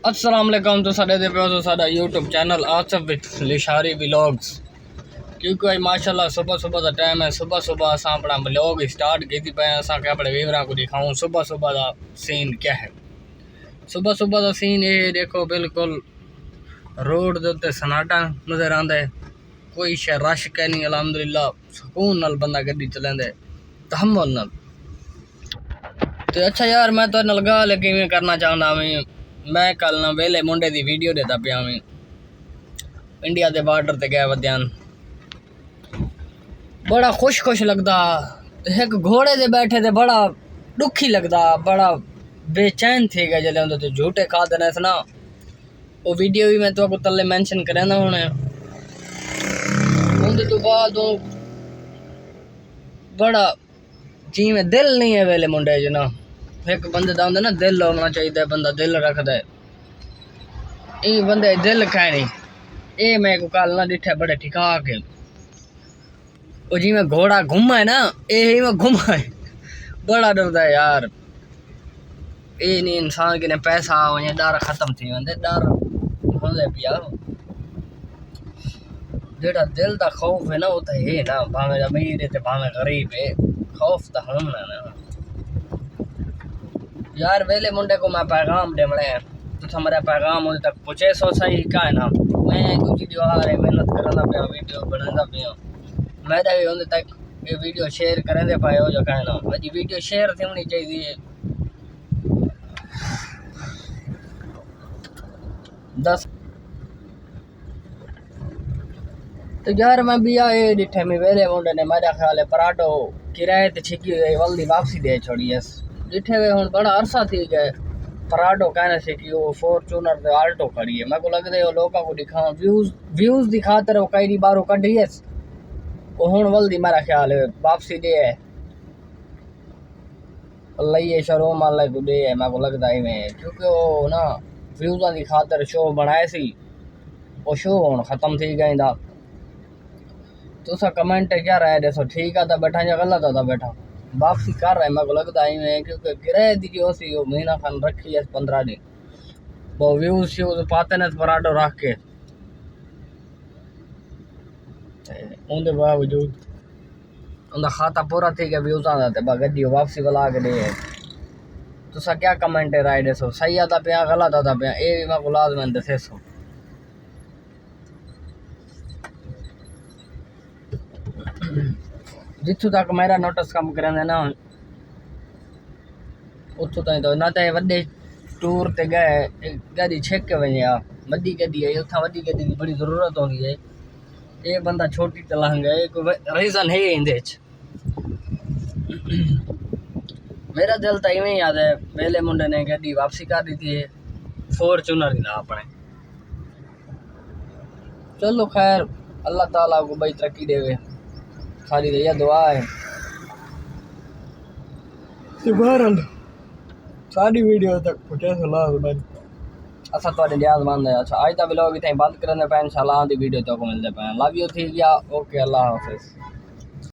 अस्सलाम वालेकुम। तो साडे दे पे हो साडा YouTube channel Asif with Lishari vlogs. क्योंकि भाई माशाल्लाह सुबह सुबह का टाइम है। सुबह सुबह असां अपना व्लॉग स्टार्ट की पे असां के अपने व्यूअरां को दिखाऊं सुबह सुबह का सीन क्या है। सुबह सुबह का सीन ये देखो, बिल्कुल रोड दे उत्ते सन्नाटा नज़र आंदा है। कोई शे रश कै नहीं, अलहमदुलिल्लाह सुकून नाल बंदा गड्डी चलांदा है, तहम्मुल नाल। तो अच्छा यार, मैं तो नाल गल किवें करना चाहना मैं कल ना वेले मुंडे दी वीडियो देता पिया इंडिया के बार्डर ते गए वद्यान। बड़ा खुश खुश लगदा। एक घोड़े दे बैठे ते बड़ा दुखी लगदा, बड़ा बेचैन थे गए जल्द उन्हें तो झूठे खा देने ना। वो वीडियो भी मैं तो तले मेंशन करें होने। उनके तो बाद बड़ा जी में दिल नहीं है वेले मुंडे च ना। एक बंदे दा होंदा ना दिल होना चाहिए, बंदा दिल रखदा है। ये बंदे दिल है नहीं। ये मैं को कल ना डिठे बड़े ठिका के वो जी में घोड़ा घुमा है ना, ये में घुमा है। बड़ा डरदा है यार। ये नहीं इंसान के ने पैसा वने डर खत्म थी वंदे, डर होंदे पिया। जेड़ा दिल दा खौफ है ना वो तो है ना, भावे अमीर है ते भावे गरीब है, खौफ तो होना ना यार। वेले मुंडे को मैं पैगाम दे मड़े तो मेरा पैगाम उन तक पहुंचे सो सही का है ना। मैं दूसरी दीवार है मेहनत करना पे वीडियो बनाना पे मेरा भी उन तक ये वीडियो शेयर करें दे पाए हो जो का है ना। मेरी वीडियो शेयर थी होनी चाहिए 10। तो यार मैं भी आए डिठे में वेले मुंडे ने मेरा ख्याल है पराठो किराए ते छिकी हुई वल्दी वापसी दे छोड़ी है। डिठे हुए हूँ बड़ा अरसा थी गए पराठो कहने से कि वो फॉर्चूनर ते आल्टो खड़ी है। मेरे को लगता है वो लोगों को दिखा व्यूज दिखाते रहो कई बारों कढ़ी है वो हूँ वल्दी मेरा ख्याल है वापसी दे है लइए शोरूम वाले को दे है। मेरे को लगता है में क्योंकि वो ना व्यूज़ा की खातर शो बनाए सी वो शो हूँ खत्म थी गई था। तुसा कमेंट क्या राय दसो, ठीक है बैठा या गलत है बैठा वापसी कर रहे। मेरे को लगता है क्योंकि किराए दी जो सी वो महीना खान रखी है 15 दिन वो व्यूज श्यूज पाते ने पराठो रख के उनके बावजूद उनका खाता पूरा थी गया व्यूज आता गड्डी वापसी वाला के दे। तुसा क्या कमेंट राय दसो, सही आता पे गलत आता पे ये भी मैं को लाजमन दसे सो। जिथों तक मेरा नोटिस कम करें ना उतों ताईं तो ना तो वे टूर ते गए गाड़ी छेक के वजे आ वड्डी गड्डी है उथा वड्डी गड्डी की बड़ी जरूरत होती है। ये बंदा छोटी चलांग है कोई रीजन है इंदे मेरा दिल तो इवें याद है वेले मुंडे ने गड्डी वापसी कर दी थी फॉर्चूनर ना अपने। चलो खैर अल्लाह ताला को भाई तरक्की देवे, सारी यह दुआ है। बहरहाल सारी वीडियो तक पहुंचे सलाह असा तो लिहाज मान है। अच्छा आज का व्लॉग इतना बंद करने पे इंशाल्लाह दी वीडियो तो को मिलते पे। लव यू थी गया। ओके अल्लाह हाफिज़।